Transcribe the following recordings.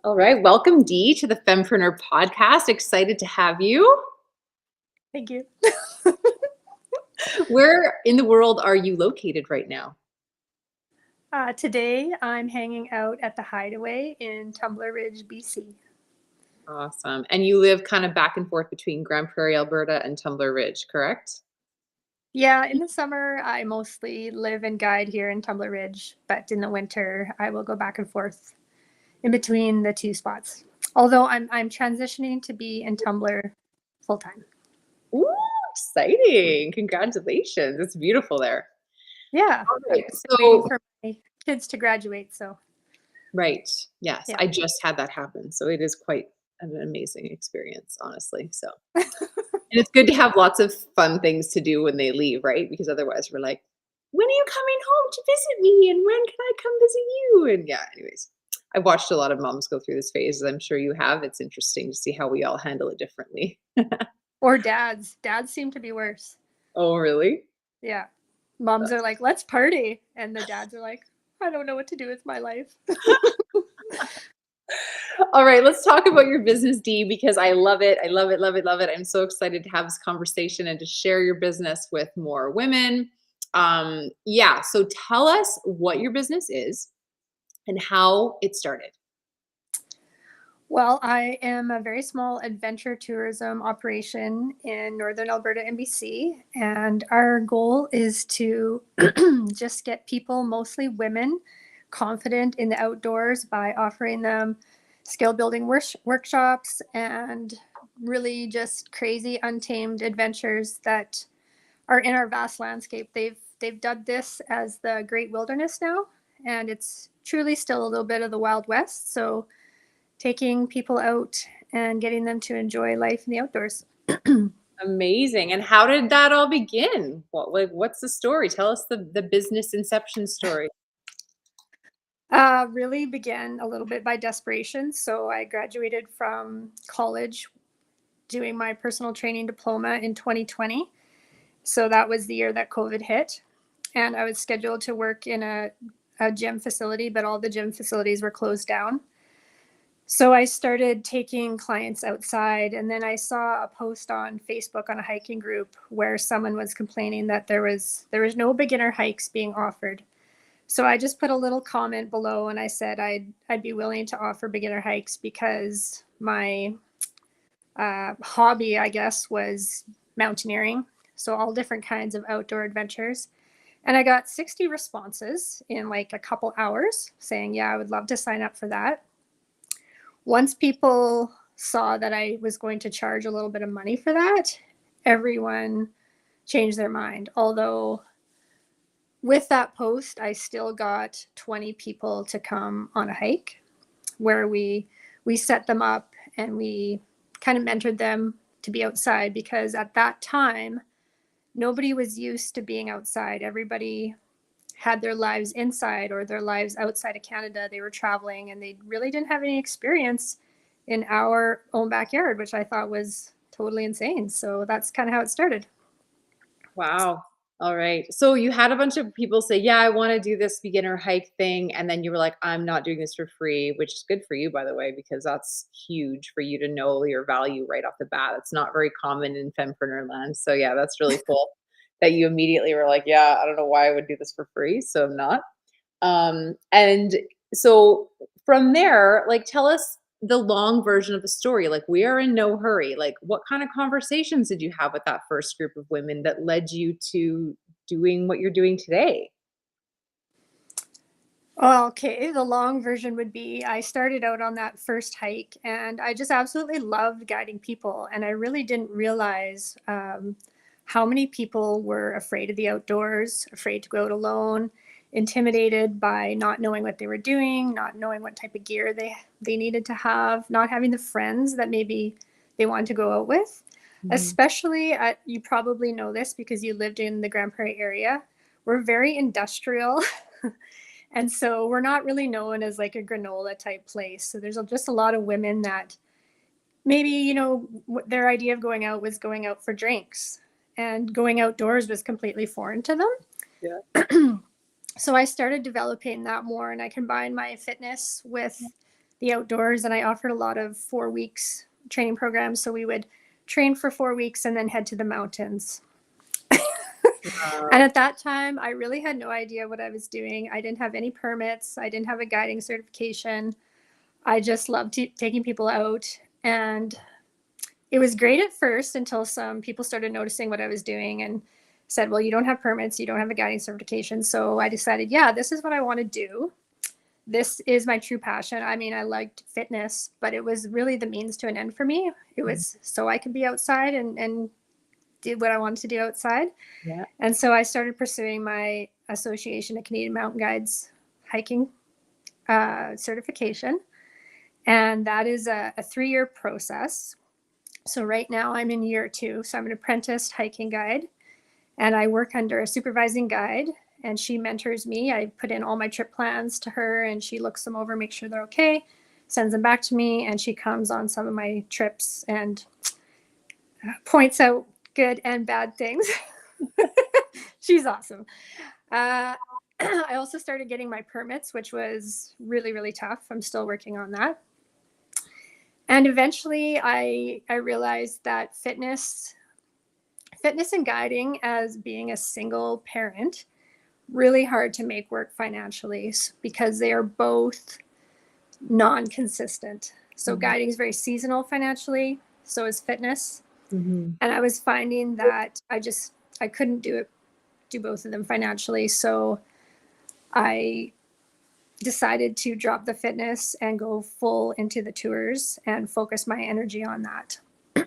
All right. Welcome, Dee, to the Fempreneur podcast. Excited to have you. Thank you. Where in the world are you located right now? Today, I'm hanging out at the Hideaway in Tumbler Ridge, BC. Awesome. And you live kind of back and forth between Grande Prairie, Alberta and Tumbler Ridge, correct? Yeah, in the summer, I mostly live and guide here in Tumbler Ridge, but in the winter, I will go back and forth in between the two spots. Although I'm transitioning to be in Tumbler full time. Ooh, exciting. Congratulations. It's beautiful there. Yeah, All I'm right. still waiting So, for my kids to graduate. So right. Yes, yeah. I just had that happen. So it is quite an amazing experience, honestly. So, and it's good to have lots of fun things to do when they leave, right? Because otherwise we're like, when are you coming home to visit me? And when can I come visit you? And yeah, anyways, I've watched a lot of moms go through this phase, as I'm sure you have. It's interesting to see how we all handle it differently. Or dads. Dads seem to be worse. Oh, really? Yeah. Moms are like, let's party. And the dads are like, I don't know what to do with my life. All right, let's talk about your business, Dee, because I love it. I love it, love it, love it. I'm so excited to have this conversation and to share your business with more women. Yeah, so tell us what your business is and how it started. Well, I am a very small adventure tourism operation in northern Alberta and BC, and our goal is to just get people, mostly women, confident in the outdoors by offering them skill building workshops and really just crazy, untamed adventures that are in our vast landscape. They've dubbed this as the Great Wilderness now, and it's truly still a little bit of the Wild West. So taking people out and getting them to enjoy life in the outdoors. Amazing. And how did that all begin? What's the story? Tell us the business inception story. Really began a little bit by desperation. So I graduated from college doing my personal training diploma in 2020. So that was the year that COVID hit. And I was scheduled to work in a gym facility, but all the gym facilities were closed down. So I started taking clients outside, and then I saw a post on Facebook on a hiking group where someone was complaining that there was no beginner hikes being offered. So I just put a little comment below, and I said I'd be willing to offer beginner hikes because my hobby, I guess, was mountaineering. So all different kinds of outdoor adventures. And I got 60 responses in like a couple hours saying, yeah, I would love to sign up for that. Once people saw that I was going to charge a little bit of money for that, everyone changed their mind. Although with that post, I still got 20 people to come on a hike where we set them up and we kind of mentored them to be outside, because at that time nobody was used to being outside. Everybody had their lives inside or their lives outside of Canada. They were traveling and they really didn't have any experience in our own backyard, which I thought was totally insane. So that's kind of how it started. Wow. All right. So you had a bunch of people say, "Yeah, I want to do this beginner hike thing." And then you were like, "I'm not doing this for free," which is good for you, by the way, because that's huge for you to know your value right off the bat. It's not very common in fempreneur land. So yeah, that's really cool that you immediately were like, "Yeah, I don't know why I would do this for free, so I'm not." And so from there, like, tell us the long version of the story. Like, we are in no hurry. Like, what kind of conversations did you have with that first group of women that led you to doing what you're doing today? Well, okay, the long version would be I started out on that first hike and I just absolutely loved guiding people. And I really didn't realize how many people were afraid of the outdoors, afraid to go out alone, intimidated by not knowing what they were doing, not knowing what type of gear they needed to have, not having the friends that maybe they wanted to go out with. Mhm. Especially, you probably know this because you lived in the Grande Prairie area. We're very industrial. And so we're not really known as like a granola type place. So there's just a lot of women that maybe, their idea of going out was going out for drinks, and going outdoors was completely foreign to Yeah. them. So I started developing that more, and I combined my fitness with the outdoors, and I offered a lot of 4 weeks training programs. So we would train for 4 weeks and then head to the mountains. And Wow. at that time, I really had no idea what I was doing. I didn't have any permits, I didn't have a guiding certification. I just loved taking people out. And it was great at first until some people started noticing what I was doing and said, well, you don't have permits, you don't have a guiding certification. So I decided, yeah, this is what I want to do. This is my true passion. I mean, I liked fitness, but it was really the means to an end for me. It Mhm. was so I could be outside and did what I wanted to do outside. Yeah. And so I started pursuing my Association of Canadian Mountain Guides hiking certification. And that is a 3 year process. So right now I'm in year 2. So I'm an apprenticed hiking guide, and I work under a supervising guide, and she mentors me. I put in all my trip plans to her, and she looks them over, makes sure they're okay, sends them back to me, and she comes on some of my trips and points out good and bad things. She's awesome. Uh, I also started getting my permits, which was really, really tough. I'm still working on that. And eventually I realized that fitness and guiding, as being a single parent, really hard to make work financially because they are both non-consistent. So Mhm. guiding is very seasonal financially, so is fitness. Mhm. And I was finding that I couldn't do both of them financially. So I decided to drop the fitness and go full into the tours and focus my energy on that.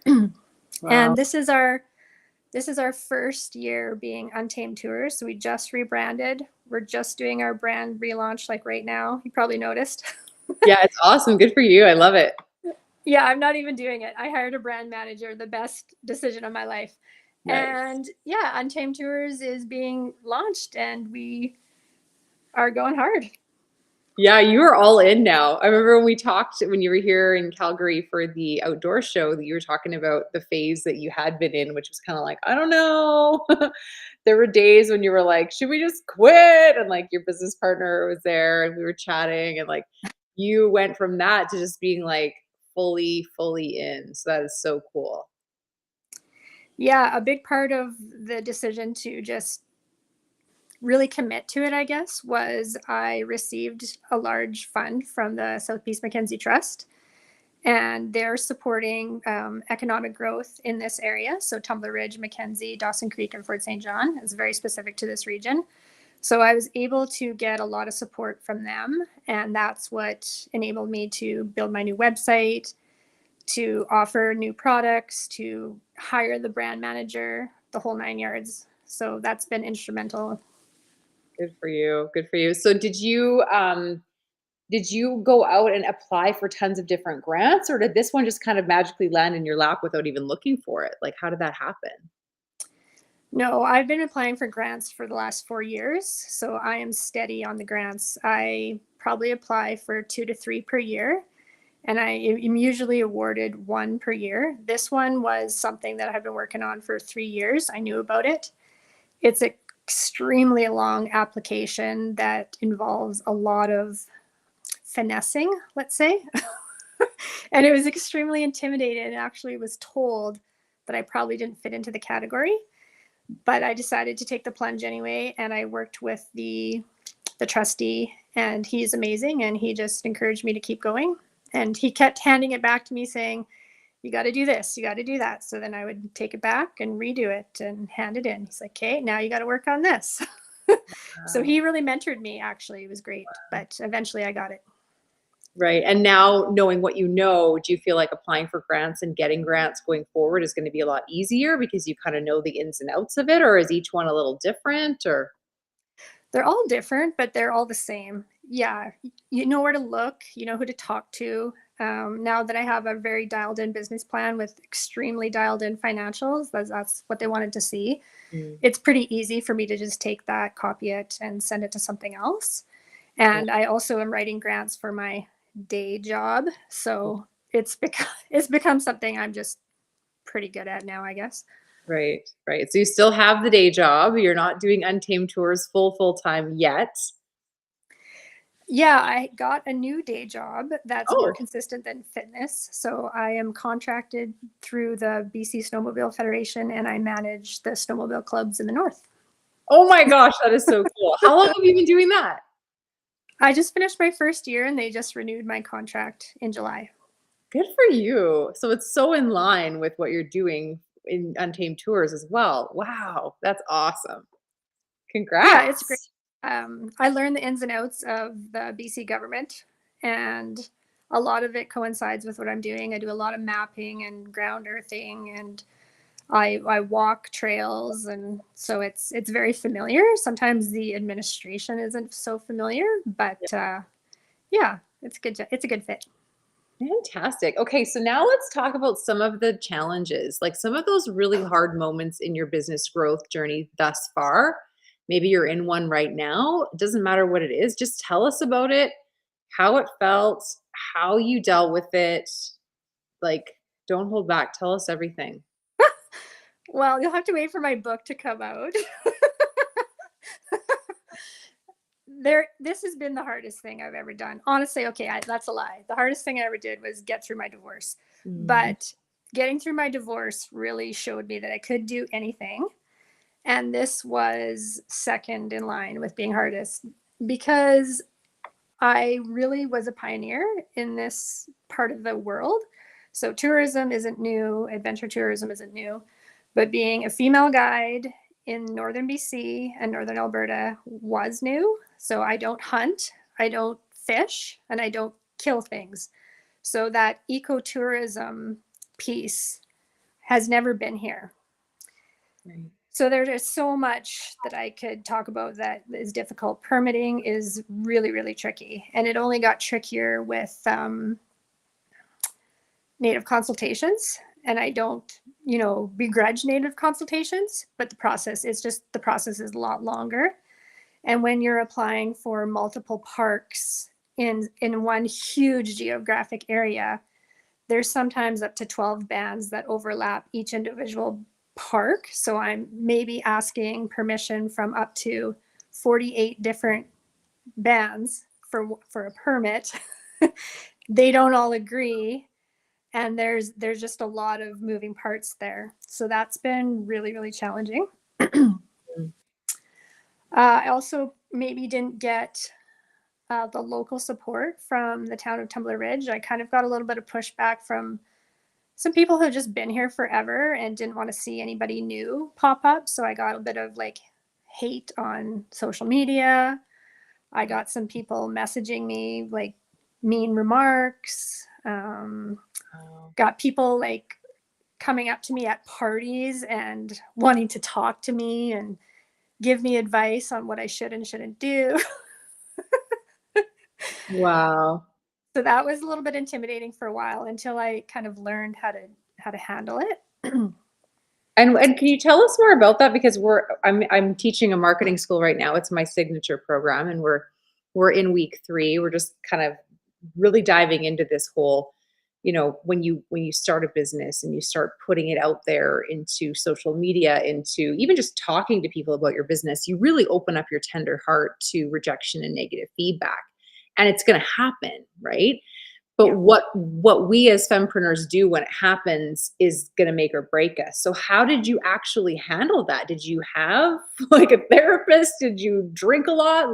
And Wow. this is our first year being Untamed Tours. So we just rebranded. We're just doing our brand relaunch like right now. You probably noticed. Yeah, it's awesome. Good for you. I love it. Yeah, I'm not even doing it. I hired a brand manager, the best decision of my life. Nice. And yeah, Untamed Tours is being launched and we are going hard. Yeah, you are all in now. I remember when we talked when you were here in Calgary for the outdoor show that you were talking about the phase that you had been in, which was kind of like, I don't know. There were days when you were like, should we just quit? And like your business partner was there and we were chatting and like you went from that to just being like fully in. So that is so cool. Yeah, a big part of the decision to just really commit to it, I guess, was I received a large fund from the Southeast Mackenzie Trust, and they're supporting economic growth in this area. So Tumbler Ridge, Mackenzie, Dawson Creek, and Fort St. John is very specific to this region. So I was able to get a lot of support from them, and that's what enabled me to build my new website, to offer new products, to hire the brand manager, the whole 9 yards. So that's been instrumental. Good for you. Good for you. So did you go out and apply for tons of different grants, or did this one just kind of magically land in your lap without even looking for it? Like, how did that happen? No, I've been applying for grants for the last 4 years. So I am steady on the grants. I probably apply for 2 to 3 per year, and I am usually awarded one per year. This one was something that I've been working on for 3 years. I knew about it. It's an extremely long application that involves a lot of finessing, let's say. And it was extremely intimidating and actually was told that I probably didn't fit into the category, but I decided to take the plunge anyway. And I worked with the trustee, and he's amazing, and he just encouraged me to keep going. And he kept handing it back to me saying, you got to do this, you got to do that. So then I would take it back and redo it and hand it in. He's like, okay, now you got to work on this. So Wow. he really mentored me, actually. It was great, but eventually I got it. Right. And now knowing what you know, do you feel like applying for grants and getting grants going forward is going to be a lot easier because you kind of know the ins and outs of it, or is each one a little different or They're all different, but they're all the same. Yeah, you know where to look, you know who to talk to. Now that I have a very dialed in business plan with extremely dialed in financials, that's what they wanted to see. Mm, It's pretty easy for me to just take that, copy it, and send it to something else. yeah, And I also am writing grants for my day job, so it's become something I'm just pretty good at now, I guess. right, right. So you still have the day job. You're not doing Untamed Tours full time yet. Yeah, I got a new day job that's more Oh, consistent than fitness. So I am contracted through the BC Snowmobile Federation and I manage the snowmobile clubs in the north. oh my gosh, that is so cool. How long have you been doing that? I just finished my first year and they just renewed my contract in July. Good for you. So it's so in line with what you're doing in Untamed Tours as well. Wow, that's awesome. Yeah, it's great. Congrats. I learned the ins and outs of the BC government, and a lot of it coincides with what I'm doing. I do a lot of mapping and ground earthing, and I walk trails, and so it's very familiar. Sometimes the administration isn't so familiar, but yeah, it's good. It's a good fit. Fantastic. Okay, so now let's talk about some of the challenges, like some of those really hard moments in your business growth journey thus far. Maybe you're in one right now. It doesn't matter what it is. Just tell us about it, how it felt, how you dealt with it. Like, don't hold back. Tell us everything. Well, you'll have to wait for my book to come out. This has been the hardest thing I've ever done. Honestly, okay, that's a lie. The hardest thing I ever did was get through my divorce. Mm, But getting through my divorce really showed me that I could do anything. And this was second in line with being hardest because I really was a pioneer in this part of the world. So tourism isn't new, adventure tourism isn't new, but being a female guide in northern BC and northern Alberta was new. So I don't hunt, I don't fish, and I don't kill things. So that ecotourism piece has never been here. right. So there's just so much that I could talk about that is difficult. Permitting is really, really tricky. And it only got trickier with Native consultations. And I don't, begrudge Native consultations, but the process is a lot longer. And when you're applying for multiple parks in one huge geographic area, there's sometimes up to 12 bands that overlap each individual park. So I'm maybe asking permission from up to 48 different bands for a permit. They don't all agree, and there's just a lot of moving parts there. So that's been really, really challenging. Mm. I also maybe didn't get the local support from the town of Tumbler Ridge. I kind of got a little bit of pushback from some people who have just been here forever and didn't want to see anybody new pop up. So I got a bit of like hate on social media. I got some people messaging me like mean remarks. Wow. Got people like coming up to me at parties and wanting to talk to me and give me advice on what I should and shouldn't do. Wow. So that was a little bit intimidating for a while until I kind of learned how to handle it. And can you tell us more about that? Because I'm teaching a marketing school right now. It's my signature program, and we're in week 3. We're just kind of really diving into this whole, when you start a business and you start putting it out there into social media, into even just talking to people about your business, you really open up your tender heart to rejection and negative feedback. And it's going to happen, right? But Yeah. what we as fempreneurs do when it happens is gonna make or break us. So how did you actually handle that? Did you have, like, a therapist? Did you drink a lot?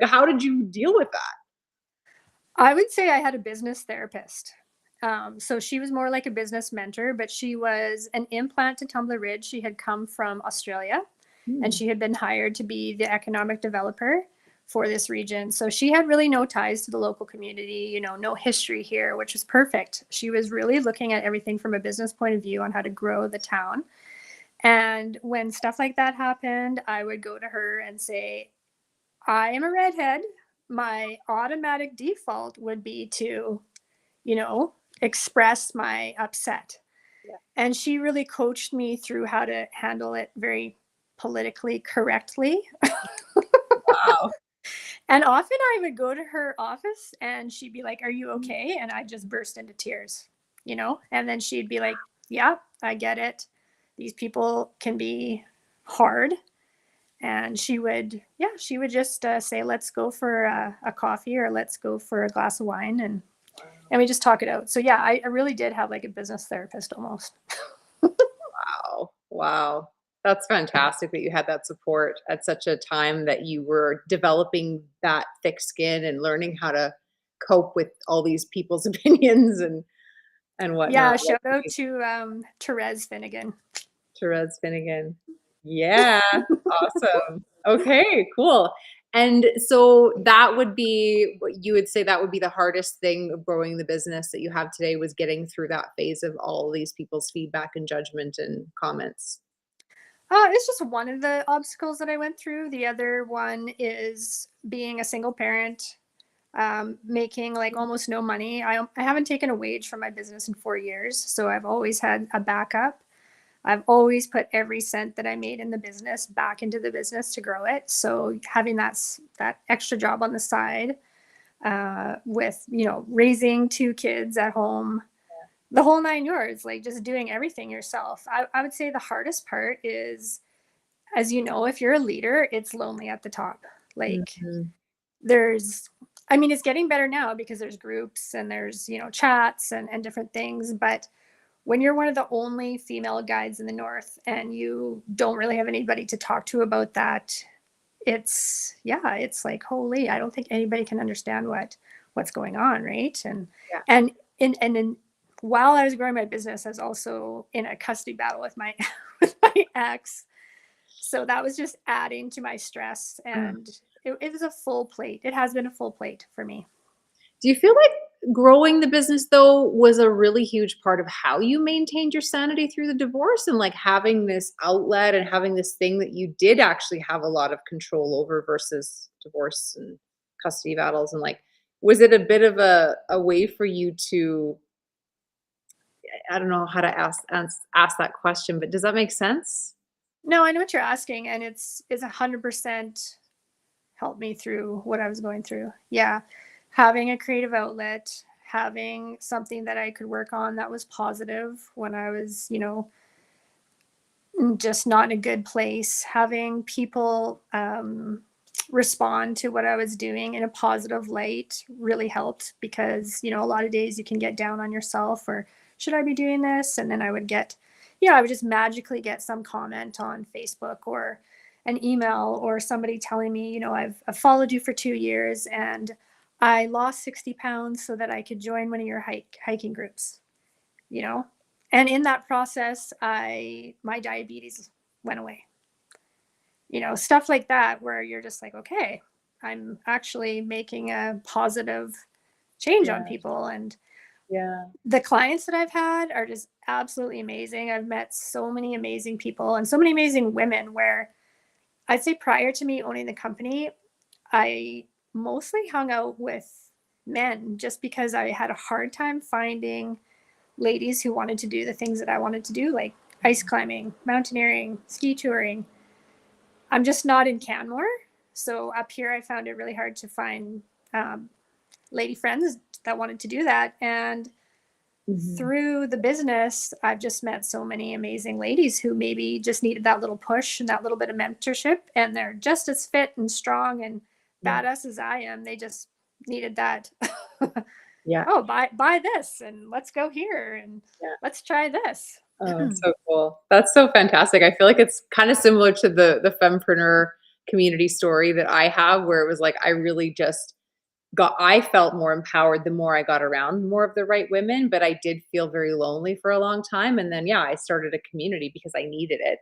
How did you deal with that? I would say I had a business therapist. So she was more like a business mentor, but she was an implant to Tumbler Ridge. She had come from Australia and Hmm, she had been hired to be the economic developer for this region. So she had really no ties to the local community, no history here, which was perfect. She was really looking at everything from a business point of view on how to grow the town. And when stuff like that happened, I would go to her and say, I am a redhead. My automatic default would be to, you know, express my upset. yeah. And she really coached me through how to handle it very politically correctly. Wow. And often I would go to her office and she'd be like, "Are you okay?" And I'd just burst into tears. And then she'd be like, "Yeah, I get it. These people can be hard." And she would just say, let's go for a coffee, or let's go for a glass of wine. And we just talk it out. So yeah, I really did have like a business therapist almost. Wow. Wow. That's fantastic that you had that support at such a time that you were developing that thick skin and learning how to cope with all these people's opinions and whatnot. Yeah, That's shout out amazing. to Therese Finnegan. Therese Finnegan. Yeah, awesome. Okay, cool. And so that would be what you would say that would be the hardest thing of growing the business that you have today was getting through that phase of all these people's feedback and judgment and comments. It's just one of the obstacles that I went through. The other one is being a single parent, making like almost no money. I haven't taken a wage from my business in 4 years, so I've always had a backup. I've always put every cent that I made in the business back into the business to grow it. So having that extra job on the side, with raising two kids at home, the whole nine yards, like just doing everything yourself. I would say the hardest part is, as you know, if you're a leader, it's lonely at the top. Like Mhm. there's I mean, it's getting better now because there's groups and there's, chats and different things. But when you're one of the only female guides in the North and you don't really have anybody to talk to about that, it's like, holy, I don't think anybody can understand what's going on, right? Yeah. And while I was growing my business, I was also in a custody battle with my with my ex. So that was just adding to my stress, Uh, and it was a full plate. It has been a full plate for me. Do you feel like growing the business though was a really huge part of how you maintained your sanity through the divorce and like having this outlet and having this thing that you did actually have a lot of control over versus divorce and custody battles and like was it a bit of a way for you to I don't know how to ask that question, but does that make sense? No, I know what you're asking, and it's 100% helped me through what I was going through. Yeah, having a creative outlet, having something that I could work on that was positive when I was, just not in a good place, having people respond to what I was doing in a positive light really helped, because, a lot of days you can get down on yourself, or should I be doing this? And then I would just magically get some comment on Facebook or an email or somebody telling me, I've followed you for 2 years and I lost 60 pounds so that I could join one of your hiking groups, you know? And in that process, my diabetes went away. Stuff like that where you're just like, okay, I'm actually making a positive change on Yeah. people. And Yeah. the clients that I've had are just absolutely amazing. I've met so many amazing people and so many amazing women, where I'd say prior to me owning the company, I mostly hung out with men just because I had a hard time finding ladies who wanted to do the things that I wanted to do, like ice climbing, mountaineering, ski touring. I'm just not in Canmore. So up here, I found it really hard to find um, lady friends that wanted to do that. And Mhm. through the business, I've just met so many amazing ladies who maybe just needed that little push and that little bit of mentorship. And they're just as fit and strong and Yeah. badass as I am. They just needed that. Yeah. Oh, buy this and let's go here and Yeah. let's try this. Oh, so cool. That's so fantastic. I feel like it's kind of similar to the Fempreneur community story that I have, where it was like I really just I felt more empowered the more I got around more of the right women, but I did feel very lonely for a long time. And then, yeah, I started a community because I needed it.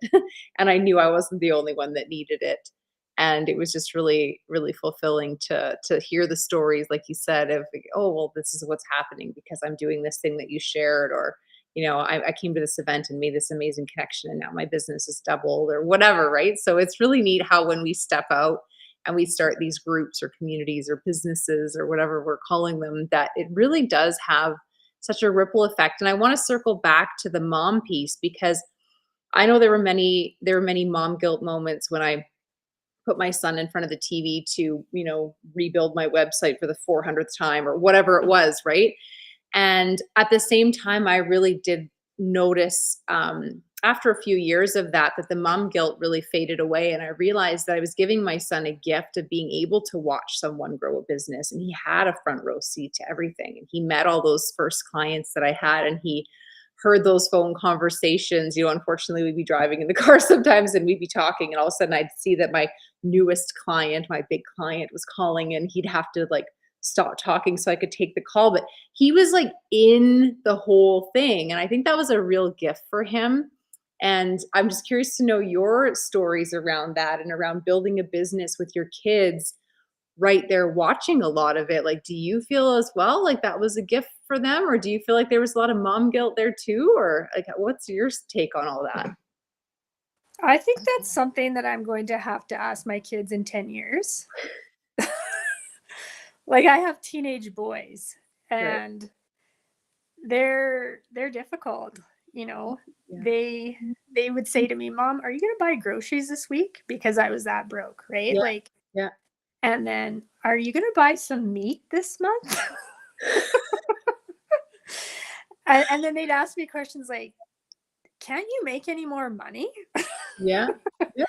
And I knew I wasn't the only one that needed it. And it was just really, really fulfilling to hear the stories, like you said, of like, oh, well, this is what's happening because I'm doing this thing that you shared, or I came to this event and made this amazing connection, and now my business is doubled, or whatever, right? So it's really neat how when we step out and we start these groups or communities or businesses or whatever we're calling them, that it really does have such a ripple effect. And I want to circle back to the mom piece because I know there were many mom guilt moments when I put my son in front of the TV to, rebuild my website for the 400th time or whatever it was, right? And at the same time, I really did notice after a few years of that, that the mom guilt really faded away, and I realized that I was giving my son a gift of being able to watch someone grow a business, and he had a front row seat to everything, and he met all those first clients that I had, and he heard those phone conversations. Unfortunately, we'd be driving in the car sometimes, and we'd be talking, and all of a sudden I'd see that my newest client, my big client, was calling, and he'd have to, like, stop talking so I could take the call, but he was, like, in the whole thing, and I think that was a real gift for him. And I'm just curious to know your stories around that and around building a business with your kids right there watching a lot of it. Like, do you feel as well like that was a gift for them? Or do you feel like there was a lot of mom guilt there too? Or like, what's your take on all that? I think that's something that I'm going to have to ask my kids in 10 years. Like, I have teenage boys, Right. and they're difficult, you know. Yeah. They would say to me, "Mom, are you going to buy groceries this week?" Because I was that broke, right? Yeah. Like, Yeah. and then, "Are you going to buy some meat this month?" And then they'd ask me questions like, "Can't you make any more money?" Yeah. Yeah.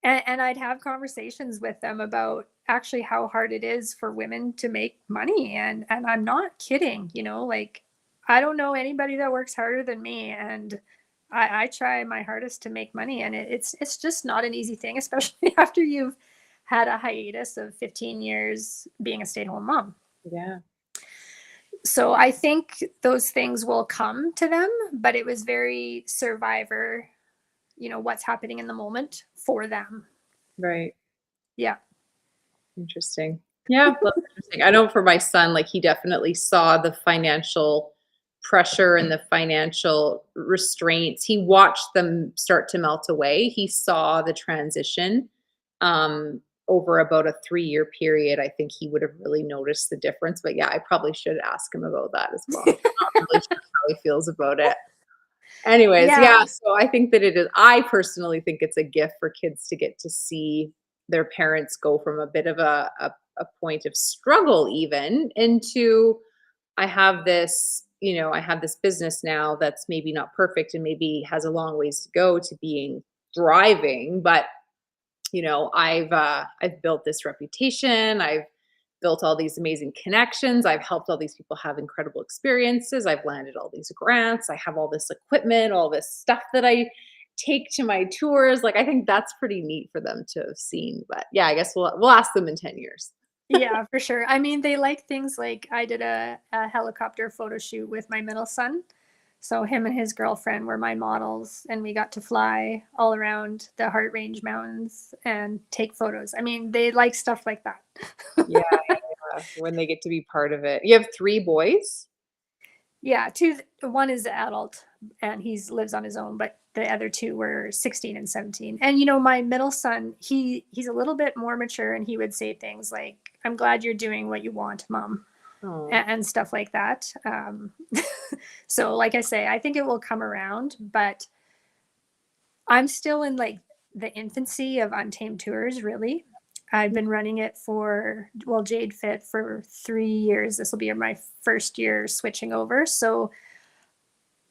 And I'd have conversations with them about actually how hard it is for women to make money. And I'm not kidding, like, I don't know anybody that works harder than me. And I try my hardest to make money. And it's just not an easy thing, especially after you've had a hiatus of 15 years being a stay-at-home mom. Yeah. So I think those things will come to them, but it was very survivor, what's happening in the moment for them. Right. Yeah. Interesting. Yeah, that's interesting. I know for my son, like, he definitely saw the financial pressure and the financial restraints. He watched them start to melt away. He saw the transition, over about a 3-year period. I think he would have really noticed the difference, but yeah, I probably should ask him about that as well. I'm not really sure how he feels about it. Anyways, yeah, Yeah. so I think that it is I personally think it's a gift for kids to get to see their parents go from a bit of a point of struggle even into, I have this business now that's maybe not perfect and maybe has a long ways to go to being thriving, but I've built this reputation. I've built all these amazing connections. I've helped all these people have incredible experiences. I've landed all these grants. I have all this equipment, all this stuff that I take to my tours. Like, I think that's pretty neat for them to have seen. But yeah, I guess we'll ask them in 10 years. Yeah, for sure. I mean, they like things like I did a helicopter photo shoot with my middle son. So him and his girlfriend were my models, and we got to fly all around the Heart Range Mountains and take photos. I mean, they like stuff like that. Yeah, yeah, when they get to be part of it. You have 3 boys? Yeah, two. One is adult, and he's lives on his own, but the other two were 16 and 17. And my middle son, he's a little bit more mature, and he would say things like, "I'm glad you're doing what you want, mom," Oh, and stuff like that. So, like I say, I think it will come around, but I'm still in like the infancy of Untamed Tours, really. I've been running it for, well, Jade Fit for 3 years. This will be my first year switching over. So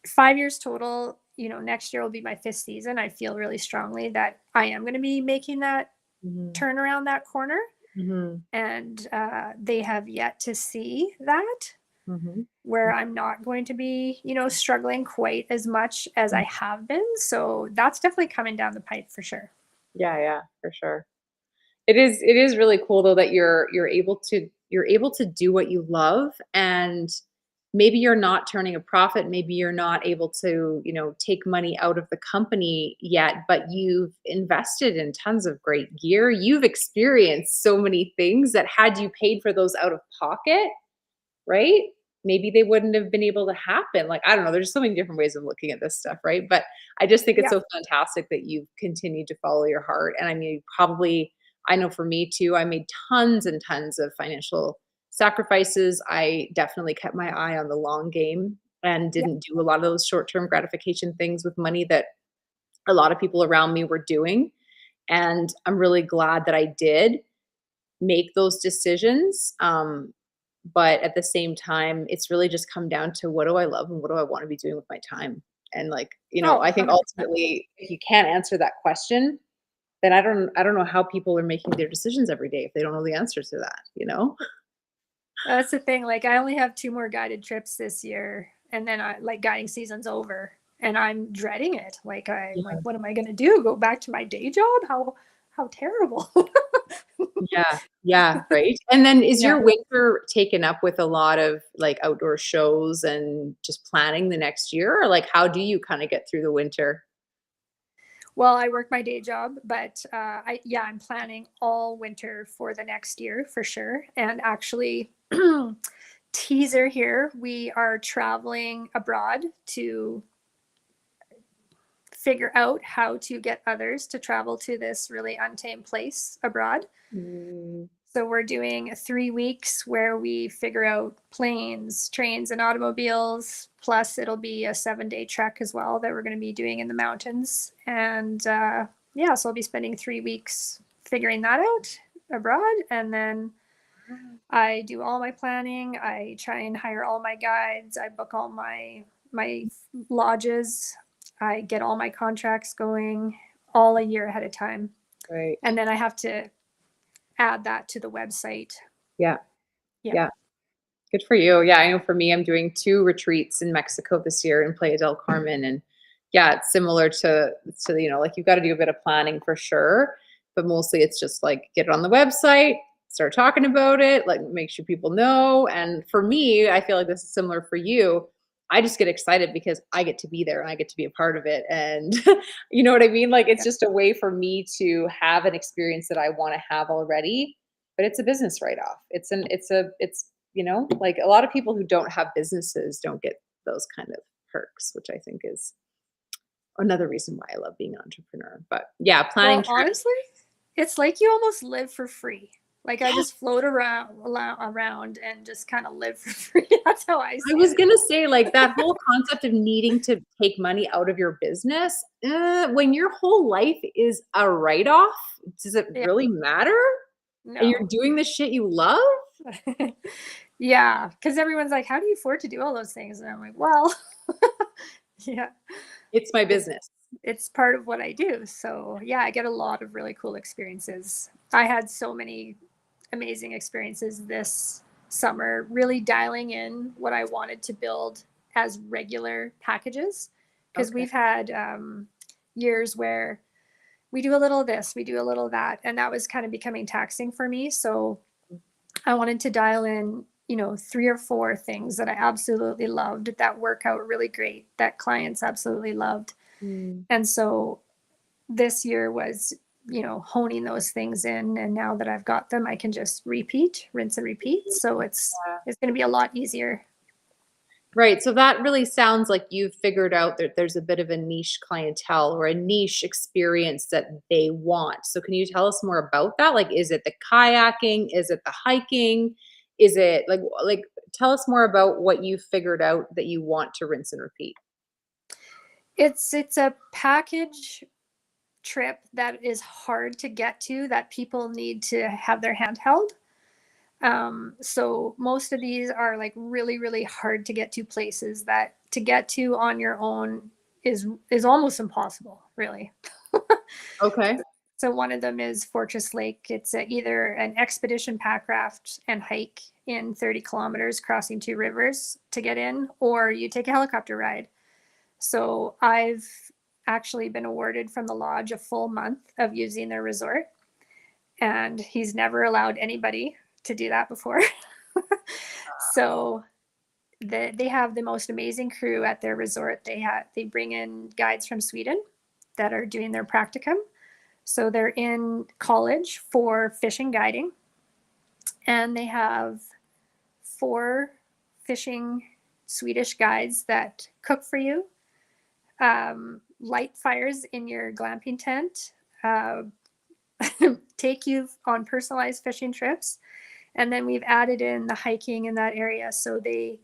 5 years total. Next year will be my fifth season. I feel really strongly that I am going to be making that mhm, turn around that corner. mhm, And they have yet to see that, mhm. where I'm not going to be, struggling quite as much as I have been. So that's definitely coming down the pipe for sure. Yeah, yeah, for sure. It is really cool though that you're able to do what you love, and maybe you're not turning a profit, maybe you're not able to, take money out of the company yet, but you've invested in tons of great gear. You've experienced so many things that had you paid for those out of pocket, right? Maybe they wouldn't have been able to happen. Like, I don't know, there's so many different ways of looking at this stuff, right? But I just think it's Yeah. so fantastic that you've continued to follow your heart. And I mean, probably, I know for me too, I made tons and tons of financial sacrifices. I definitely kept my eye on the long game and Yeah. didn't do a lot of those short-term gratification things with money that a lot of people around me were doing. And I'm really glad that I did make those decisions. But at the same time, it's really just come down to what do I love and what do I want to be doing with my time? And like, Oh, I think 100%. ultimately, if you can't answer that question, then I don't know how people are making their decisions every day if they don't know the answer to that? That's the thing. Like, I only have 2 more guided trips this year, and then guiding season's over, and I'm dreading it. Like, I'm like, Yeah. what am I gonna do? Go back to my day job? How terrible. Yeah. Yeah, right? And then is Yeah. your winter taken up with a lot of, like, outdoor shows and just planning the next year? Or, like, how do you kinda get through the winter? Well, I work my day job, but I'm planning all winter for the next year for sure. And actually, teaser here, we are traveling abroad to figure out how to get others to travel to this really untamed place abroad. Mm, So we're doing 3 weeks where we figure out planes, trains, and automobiles. Plus, it'll be a 7-day trek as well that we're going to be doing in the mountains. And yeah, so I'll be spending 3 weeks figuring that out abroad. And then I do all my planning. I try and hire all my guides. I book all my lodges. I get all my contracts going all a year ahead of time. right. And then I have to add that to the website. Yeah, Yeah. yeah. Good for you. Yeah, I know for me, I'm doing 2 retreats in Mexico this year in Playa del Carmen, and yeah, it's similar to, like, you've gotta do a bit of planning for sure, but mostly it's just, like, get it on the website, start talking about it, like, make sure people know, and for me, I feel like this is similar for you. I just get excited because I get to be there and I get to be a part of it, and you know what I mean? Like, it's Yeah. just a way for me to have an experience that I wanna have already, but it's a business write-off. Like, a lot of people who don't have businesses don't get those kind of perks, which I think is another reason why I love being an entrepreneur. But yeah, planning Well, trips. honestly, it's like you almost live for free. Like I just float around and just kind of live for free. That's how I I see was it. gonna say, like, that whole concept of needing to take money out of your business, when your whole life is a write-off, does it Yeah. really matter? And you're No. doing the shit you love? Yeah, because everyone's like, "How do you afford to do all those things?" And I'm like, "Well, yeah, It's my it's business. it's part of what I do." So yeah, I get a lot of really cool experiences. I had so many amazing experiences this summer, really dialing in what I wanted to build as regular packages. Because Okay. we've had years where we do a little of this, we do a little of that, and that was kind of becoming taxing for me. So I wanted to dial in, 3 or 4 things that I absolutely loved that work out really great, that clients absolutely loved. Mm, And so this year was, honing those things in. And now that I've got them, I can just repeat, rinse and repeat. So yeah. it's going to be a lot easier. Right, so that really sounds like you've figured out that there's a bit of a niche clientele or a niche experience that they want. So can you tell us more about that? Like, is it the kayaking? Is it the hiking? Is it like tell us more about what you figured out that you want to rinse and repeat. It's a package trip that is hard to get to that people need to have their hand held. So most of these are like really, really hard to get to places that to get to on your own is almost impossible, really. Okay. So one of them is Fortress Lake. It's either an expedition pack raft and hike in 30 kilometers crossing 2 rivers to get in, or you take a helicopter ride. So I've actually been awarded from the lodge a full month of using their resort, and he's never allowed anybody to do that before. So they have the most amazing crew at their resort. They bring in guides from Sweden that are doing their practicum. So they're in college for fishing guiding, and they have 4 fishing Swedish guides that cook for you, light fires in your glamping tent, uh, take you on personalized fishing trips. And then we've added in the hiking in that area. So they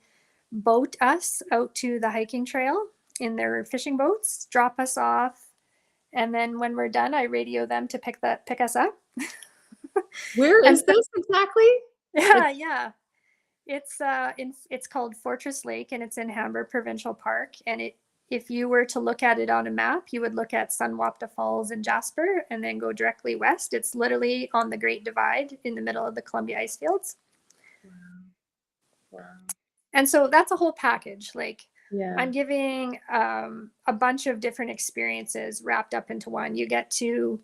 boat us out to the hiking trail in their fishing boats, drop us off, and then when we're done, I radio them to pick us up. Where And is so this exactly? Like, yeah. It's called Fortress Lake, and it's in Hamburg Provincial Park, and if you were to look at it on a map, you would look at Sunwapta Falls in Jasper and then go directly west. It's literally on the Great Divide in the middle of the Columbia ice fields. Wow. Wow. And so that's a whole package. Like, Yeah. I'm giving a bunch of different experiences wrapped up into one. You get to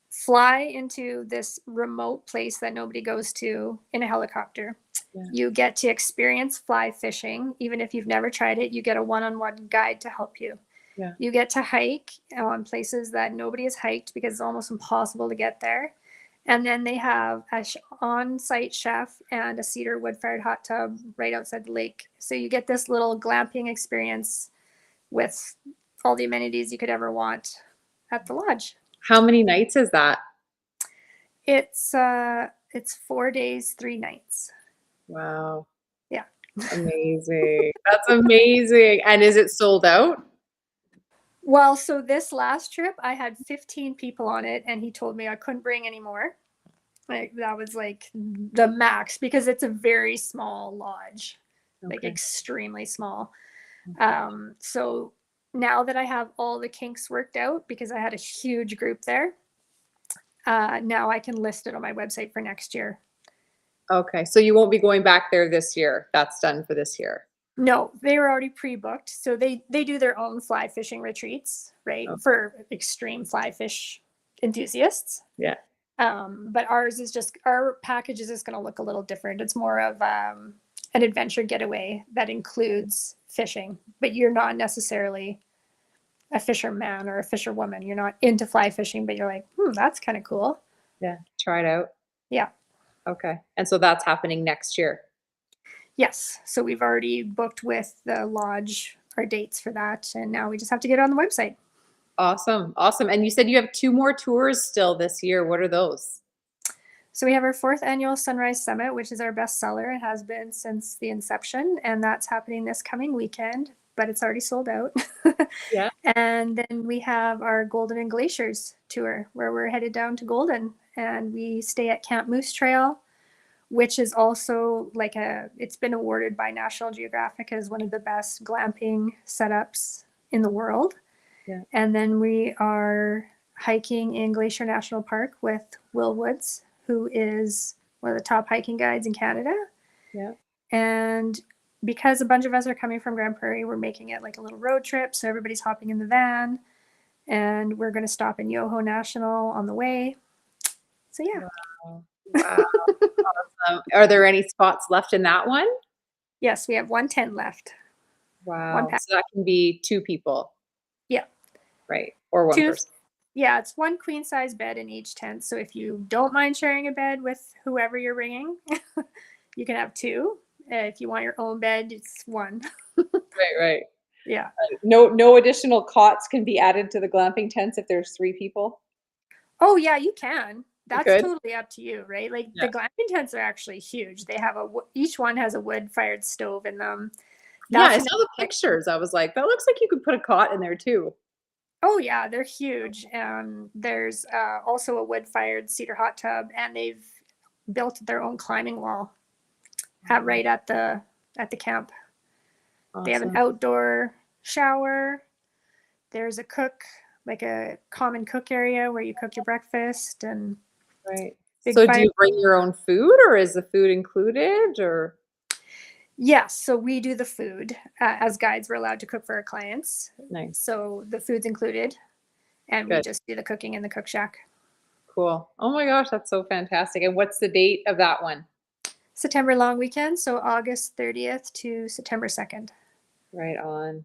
fly into this remote place that nobody goes to in a helicopter. Yeah. You get to experience fly fishing. Even if you've never tried it, you get a one-on-one guide to help you. Yeah. You get to hike on places that nobody has hiked because it's almost impossible to get there. And then they have a on-site chef and a cedar wood-fired hot tub right outside the lake. So you get this little glamping experience with all the amenities you could ever want at the lodge. How many nights is that? It's 4 days, 3 nights. Wow. Yeah. Amazing. That's amazing. And is it sold out? Well, so this last trip, I had 15 people on it, and he told me I couldn't bring any more. Like, that was like the max because it's a very small lodge, like extremely small. So now that I have all the kinks worked out, because I had a huge group there, now I can list it on my website for next year. Okay, so you won't be going back there this year. That's done for this year. No, they were already pre-booked. So they do their own fly fishing retreats, right? Oh. For extreme fly fish enthusiasts. Yeah. But ours is just, our package is just going to look a little different. It's more of an adventure getaway that includes fishing, but you're not necessarily a fisherman or a fisherwoman. You're not into fly fishing, but you're like, that's kind of cool. Yeah, try it out. Yeah. Okay, and so that's happening next year. Yes. So we've already booked with the lodge our dates for that, and now we just have to get it on the website. Awesome. Awesome. And you said you have 2 more tours still this year. What are those? So we have our 4th annual Sunrise Summit, which is our best seller. It has been since the inception, and that's happening this coming weekend, but it's already sold out. Yeah. And then we have our Golden and Glaciers tour, where we're headed down to Golden, and we stay at Camp Moose Trail, which is also like it's been awarded by National Geographic as one of the best glamping setups in the world. Yeah. And then we are hiking in Glacier National Park with Will Woods, who is one of the top hiking guides in Canada. Yeah. And because a bunch of us are coming from Grande Prairie, we're making it like a little road trip. So everybody's hopping in the van, and we're going to stop in Yoho National on the way. So yeah. Wow. Wow. Awesome. Are there any spots left in that one? Yes, we have 1 tent left. Wow. So that can be 2 people. Yeah. Right. Or 1 person. Yeah, it's 1 queen size bed in each tent. So if you don't mind sharing a bed with whoever you're bringing, you can have 2. If you want your own bed, it's 1. Right. Yeah. No additional cots can be added to the glamping tents if there's 3 people? Oh, yeah, you can. That's Good. totally up to you, right? Like, Yeah. the glamping tents are actually huge. They have each one has a wood-fired stove in them. Yeah, I saw the pictures. I was like, that looks like you could put a cot in there too. Oh, yeah, they're huge. There's also a wood-fired cedar hot tub, and they've built their own climbing wall right at the camp. Awesome. They have an outdoor shower. There's a cook, like a common cook area where you cook your breakfast. And right. So do you bring your own food, or is the food included, or? Yes, so we do the food. As guides, we're allowed to cook for our clients. Nice. So the food's included, and we just do the cooking in the cook shack. Cool. Oh my gosh, that's so fantastic. And what's the date of that one? September long weekend, so August 30th to September 2nd. Right on.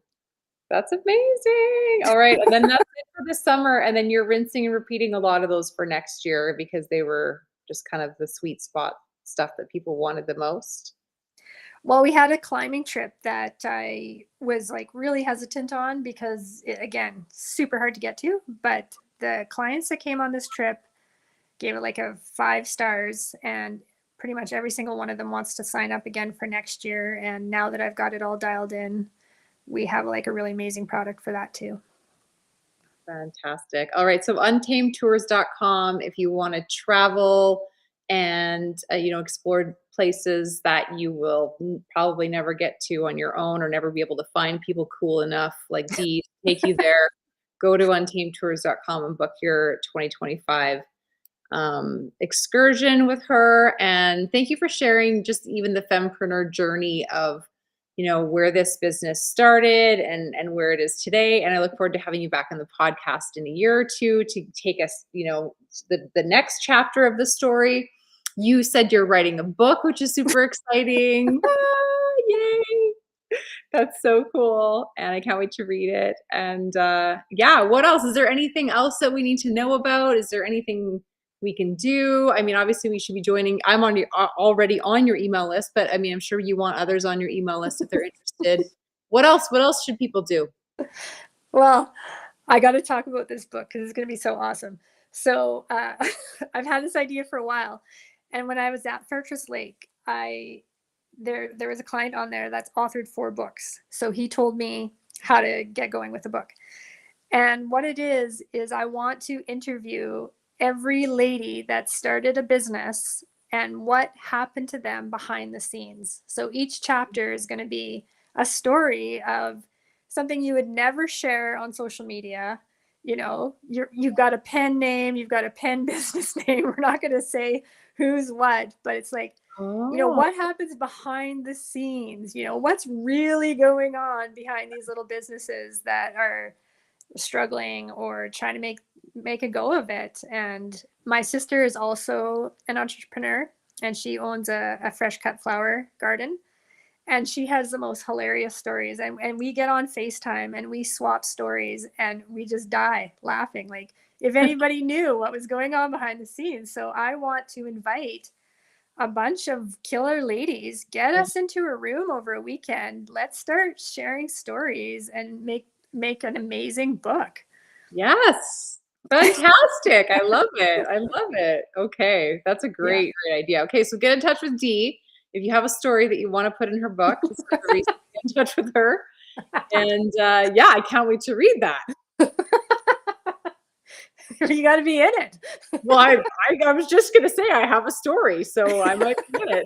That's amazing. All right, and then that's it for this summer, and then you're rinsing and repeating a lot of those for next year because they were just kind of the sweet spot stuff that people wanted the most. Well, we had a climbing trip that I was like really hesitant on because again, super hard to get to, but the clients that came on this trip gave it like a 5 stars, and pretty much every single one of them wants to sign up again for next year. And now that I've got it all dialed in, we have like a really amazing product for that too. Fantastic. All right. So untamedtours.com, if you want to travel, and, explored places that you will probably never get to on your own or never be able to find people cool enough like Dee to take you there. Go to untamedtours.com and book your 2025 excursion with her. And thank you for sharing just even the fempreneur journey of, where this business started and where it is today. And I look forward to having you back on the podcast in a year or two to take us, the next chapter of the story. You said you're writing a book, which is super exciting. Ah, yay! That's so cool, and I can't wait to read it. And yeah, what else? Is there anything else that we need to know about? Is there anything we can do? I mean, obviously, we should be joining. I'm already on your email list, but I mean, I'm sure you want others on your email list if they're interested. What else? What else should people do? Well, I got to talk about this book because it's going to be so awesome. So I've had this idea for a while, and when I was at Fairtress Lake, there was a client on there that's authored 4 books. So he told me how to get going with the book. And what it is I want to interview every lady that started a business and what happened to them behind the scenes. So each chapter is going to be a story of something you would never share on social media. You've got a pen name, you've got a pen business name. We're not going to say who's what, but it's like, what happens behind the scenes? What's really going on behind these little businesses that are struggling or trying to make a go of it. And my sister is also an entrepreneur, and she owns a fresh cut flower garden. And she has the most hilarious stories. And we get on FaceTime and we swap stories and we just die laughing. Like if anybody knew what was going on behind the scenes. So I want to invite a bunch of killer ladies, get us into a room over a weekend. Let's start sharing stories and make an amazing book. Yes. Fantastic. I love it. I love it. Okay. That's a great idea. Okay. So get in touch with Dee. If you have a story that you want to put in her book, this is the reason to get in touch with her. And yeah, I can't wait to read that. You got to be in it. Well, I was just going to say I have a story, so I might be in it.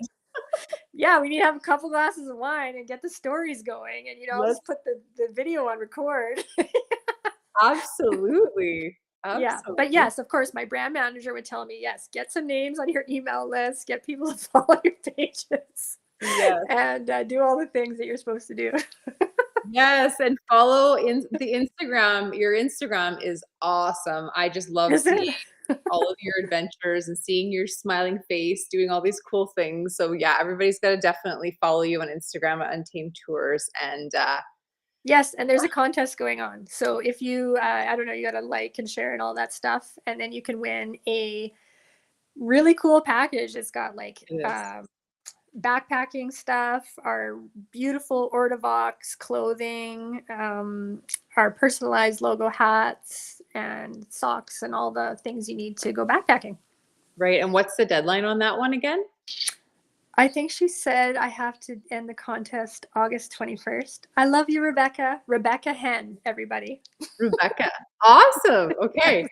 Yeah, we need to have a couple glasses of wine and get the stories going. And, I'll just put the video on record. Absolutely. Yeah, but yes, of course, my brand manager would tell me, yes, get some names on your email list, get people to follow your pages, and do all the things that you're supposed to do. Yes, and follow in the Instagram. Your Instagram is awesome. I just love seeing all of your adventures and seeing your smiling face, doing all these cool things. So yeah, everybody's got to definitely follow you on Instagram at Untamed Tours. And yes, and there's a contest going on. So if you, I don't know, you got to like and share and all that stuff, and then you can win a really cool package. It's got like backpacking stuff, our beautiful Ortavox clothing, our personalized logo hats and socks and all the things you need to go backpacking. Right. And what's the deadline on that one again? I think she said I have to end the contest August 21st. I love you, Rebecca. Rebecca Hen, everybody. Rebecca. Awesome. Okay.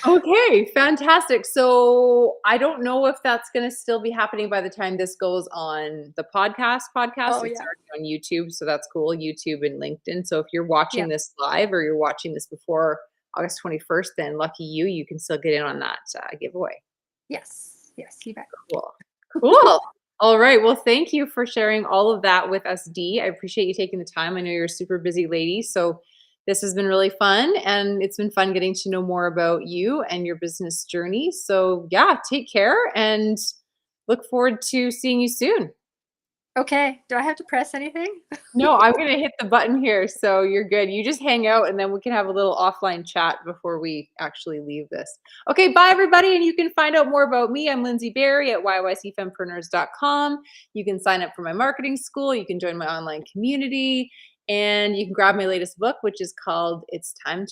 Okay, fantastic. So I don't know if that's going to still be happening by the time this goes on the podcast. Oh, It's already on YouTube, so that's cool. YouTube and LinkedIn. So if you're watching this live or you're watching this before August 21st, then lucky you, you can still get in on that giveaway. Yes, you bet. Cool. All right. Well, thank you for sharing all of that with us, Dee. I appreciate you taking the time. I know you're a super busy lady, so this has been really fun, and it's been fun getting to know more about you and your business journey. So yeah, take care and look forward to seeing you soon. Okay. Do I have to press anything? No, I'm going to hit the button here. So you're good. You just hang out and then we can have a little offline chat before we actually leave this. Okay. Bye everybody. And you can find out more about me. I'm Lindsay Barry at yycfempreneurs.com. You can sign up for my marketing school. You can join my online community, and you can grab my latest book, which is called It's Time to